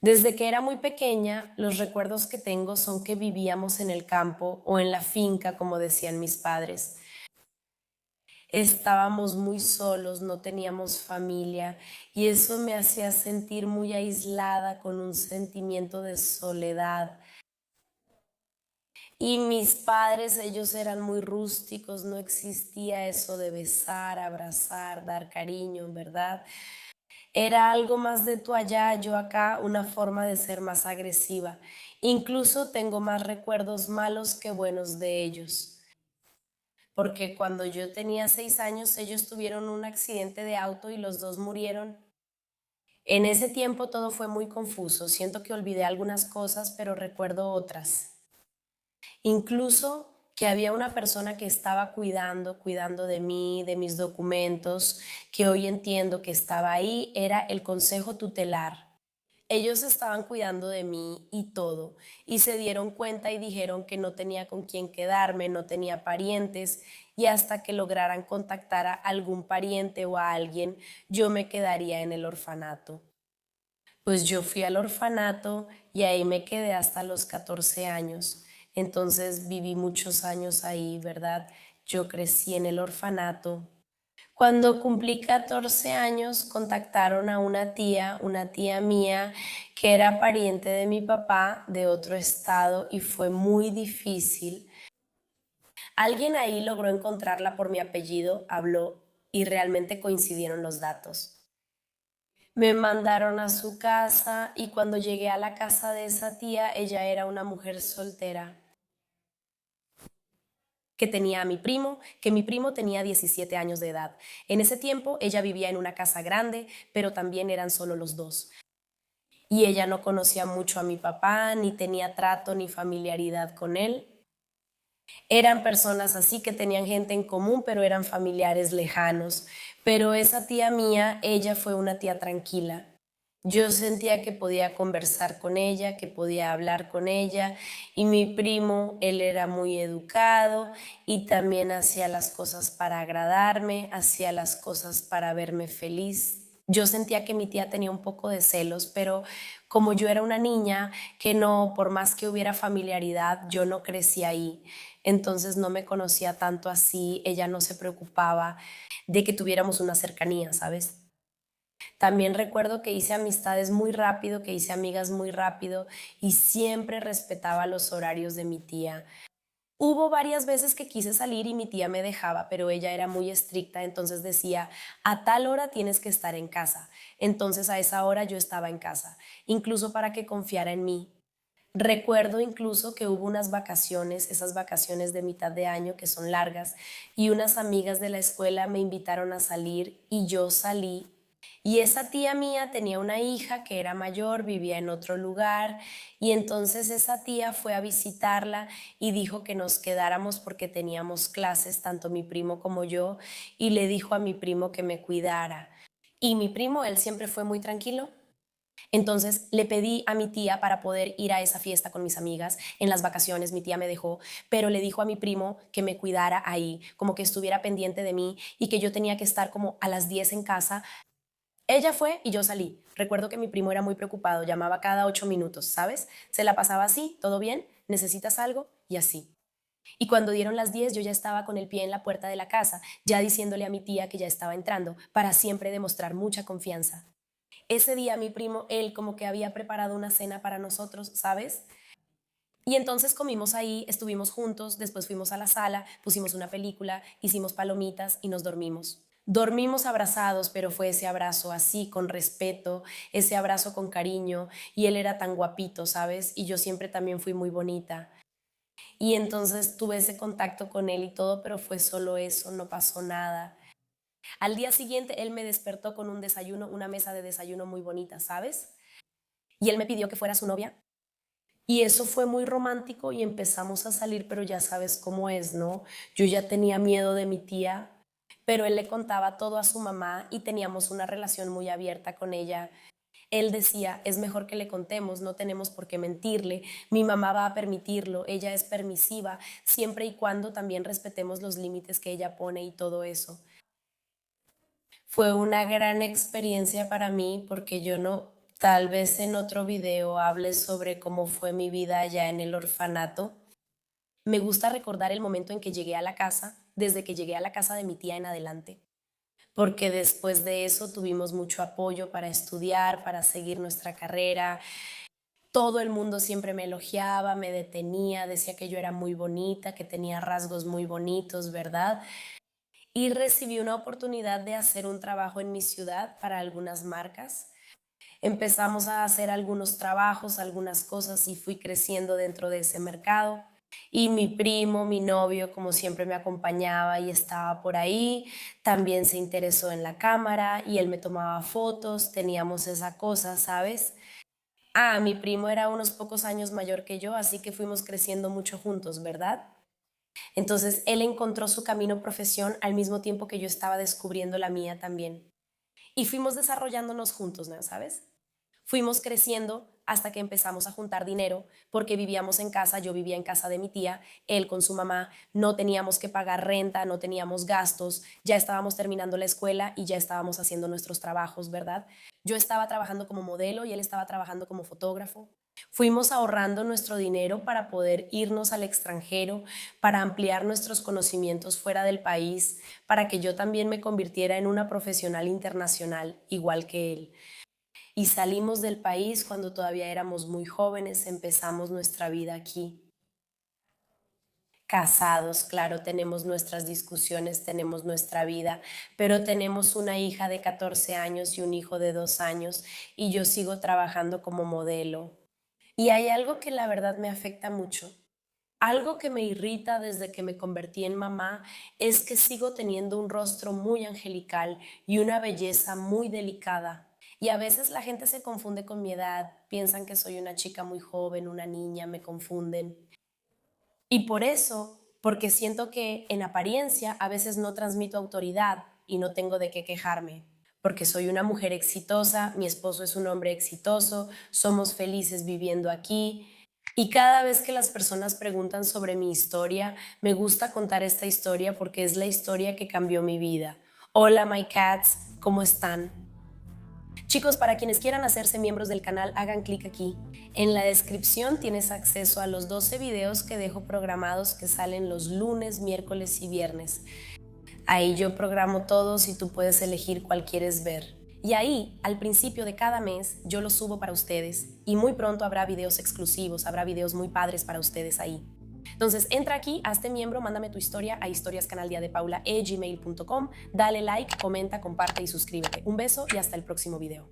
Desde que era muy pequeña, los recuerdos que tengo son que vivíamos en el campo o en la finca, como decían mis padres. Estábamos muy solos, no teníamos familia y eso me hacía sentir muy aislada con un sentimiento de soledad. Y mis padres, ellos eran muy rústicos, no existía eso de besar, abrazar, dar cariño, ¿verdad? Era algo más de tú allá, yo acá, una forma de ser más agresiva. Incluso tengo más recuerdos malos que buenos de ellos, porque cuando yo tenía 6 años, ellos tuvieron un accidente de auto y los dos murieron. En ese tiempo todo fue muy confuso, siento que olvidé algunas cosas, pero recuerdo otras. Incluso que había una persona que estaba cuidando de mí, de mis documentos, que hoy entiendo que estaba ahí, era el consejo tutelar. Ellos estaban cuidando de mí y todo, y se dieron cuenta y dijeron que no tenía con quién quedarme, no tenía parientes, y hasta que lograran contactar a algún pariente o a alguien, yo me quedaría en el orfanato. Pues yo fui al orfanato y ahí me quedé hasta los 14 años. Entonces viví muchos años ahí, ¿verdad? Yo crecí en el orfanato. Cuando cumplí 14 años, contactaron a una tía mía, que era pariente de mi papá de otro estado y fue muy difícil. Alguien ahí logró encontrarla por mi apellido, habló y realmente coincidieron los datos. Me mandaron a su casa y cuando llegué a la casa de esa tía, ella era una mujer soltera que tenía a mi primo, que mi primo tenía 17 años de edad. En ese tiempo ella vivía en una casa grande, pero también eran solo los dos. Y ella no conocía mucho a mi papá, ni tenía trato ni familiaridad con él. Eran personas así que tenían gente en común, pero eran familiares lejanos. Pero esa tía mía, ella fue una tía tranquila. Yo sentía que podía conversar con ella, que podía hablar con ella, y mi primo, él era muy educado y también hacía las cosas para agradarme, hacía las cosas para verme feliz. Yo sentía que mi tía tenía un poco de celos, pero como yo era una niña que no, por más que hubiera familiaridad, yo no crecí ahí, entonces no me conocía tanto así, ella no se preocupaba de que tuviéramos una cercanía, ¿sabes? También recuerdo que hice amistades muy rápido, que hice amigas muy rápido y siempre respetaba los horarios de mi tía. Hubo varias veces que quise salir y mi tía me dejaba, pero ella era muy estricta, entonces decía, a tal hora tienes que estar en casa. Entonces a esa hora yo estaba en casa, incluso para que confiara en mí. Recuerdo incluso que hubo unas vacaciones, esas vacaciones de mitad de año que son largas, y unas amigas de la escuela me invitaron a salir y yo salí. Y esa tía mía tenía una hija que era mayor, vivía en otro lugar, y entonces esa tía fue a visitarla y dijo que nos quedáramos porque teníamos clases, tanto mi primo como yo, y le dijo a mi primo que me cuidara. Y mi primo, él siempre fue muy tranquilo, entonces le pedí a mi tía para poder ir a esa fiesta con mis amigas. En las vacaciones mi tía me dejó, pero le dijo a mi primo que me cuidara ahí, como que estuviera pendiente de mí y que yo tenía que estar como a las 10 en casa. Ella fue y yo salí. Recuerdo que mi primo era muy preocupado, llamaba cada 8 minutos, ¿sabes? Se la pasaba así, ¿todo bien? ¿Necesitas algo? Y así. Y cuando dieron las 10 yo ya estaba con el pie en la puerta de la casa, ya diciéndole a mi tía que ya estaba entrando, para siempre demostrar mucha confianza. Ese día mi primo, él como que había preparado una cena para nosotros, ¿sabes? Y entonces comimos ahí, estuvimos juntos, después fuimos a la sala, pusimos una película, hicimos palomitas y nos dormimos. Dormimos abrazados, pero fue ese abrazo así, con respeto, ese abrazo con cariño, y él era tan guapito, ¿sabes? Y yo siempre también fui muy bonita. Y entonces tuve ese contacto con él y todo, pero fue solo eso, no pasó nada. Al día siguiente él me despertó con un desayuno, una mesa de desayuno muy bonita, ¿sabes? Y él me pidió que fuera su novia. Y eso fue muy romántico y empezamos a salir, pero ya sabes cómo es, ¿no? Yo ya tenía miedo de mi tía, pero él le contaba todo a su mamá y teníamos una relación muy abierta con ella. Él decía, es mejor que le contemos, no tenemos por qué mentirle, mi mamá va a permitirlo, ella es permisiva, siempre y cuando también respetemos los límites que ella pone y todo eso. Fue una gran experiencia para mí porque yo no Tal vez en otro video hable sobre cómo fue mi vida allá en el orfanato. Me gusta recordar el momento en que llegué a la casa, desde que llegué a la casa de mi tía en adelante, porque después de eso tuvimos mucho apoyo para estudiar, para seguir nuestra carrera. Todo el mundo siempre me elogiaba, me detenía, decía que yo era muy bonita, que tenía rasgos muy bonitos, ¿verdad? Y recibí una oportunidad de hacer un trabajo en mi ciudad para algunas marcas. Empezamos a hacer algunos trabajos, algunas cosas y fui creciendo dentro de ese mercado. Y mi primo, mi novio, como siempre me acompañaba y estaba por ahí, también se interesó en la cámara y él me tomaba fotos, teníamos esa cosa, ¿sabes? Mi primo era unos pocos años mayor que yo, así que fuimos creciendo mucho juntos, ¿verdad? Entonces él encontró su camino profesión al mismo tiempo que yo estaba descubriendo la mía también. Y fuimos desarrollándonos juntos, ¿no? ¿Sabes? Fuimos creciendo hasta que empezamos a juntar dinero porque vivíamos en casa, yo vivía en casa de mi tía, él con su mamá, no teníamos que pagar renta, no teníamos gastos, ya estábamos terminando la escuela y ya estábamos haciendo nuestros trabajos, ¿verdad? Yo estaba trabajando como modelo y él estaba trabajando como fotógrafo. Fuimos ahorrando nuestro dinero para poder irnos al extranjero, para ampliar nuestros conocimientos fuera del país, para que yo también me convirtiera en una profesional internacional, igual que él. Y salimos del país cuando todavía éramos muy jóvenes, empezamos nuestra vida aquí. Casados, claro, tenemos nuestras discusiones, tenemos nuestra vida, pero tenemos una hija de 14 años y un hijo de 2 años y yo sigo trabajando como modelo. Y hay algo que la verdad me afecta mucho. Algo que me irrita desde que me convertí en mamá es que sigo teniendo un rostro muy angelical y una belleza muy delicada. Y a veces la gente se confunde con mi edad, piensan que soy una chica muy joven, una niña, me confunden. Y por eso, porque siento que en apariencia a veces no transmito autoridad y no tengo de qué quejarme, porque soy una mujer exitosa, mi esposo es un hombre exitoso, somos felices viviendo aquí. Y cada vez que las personas preguntan sobre mi historia, me gusta contar esta historia porque es la historia que cambió mi vida. Hola, my cats, ¿cómo están? Chicos, para quienes quieran hacerse miembros del canal, hagan clic aquí. En la descripción tienes acceso a los 12 videos que dejo programados que salen los lunes, miércoles y viernes. Ahí yo programo todos y tú puedes elegir cuál quieres ver. Y ahí, al principio de cada mes, yo los subo para ustedes y muy pronto habrá videos exclusivos, habrá videos muy padres para ustedes ahí. Entonces entra aquí, hazte miembro, mándame tu historia a historiascanaldiadepaula@gmail.com, dale like, comenta, comparte y suscríbete. Un beso y hasta el próximo video.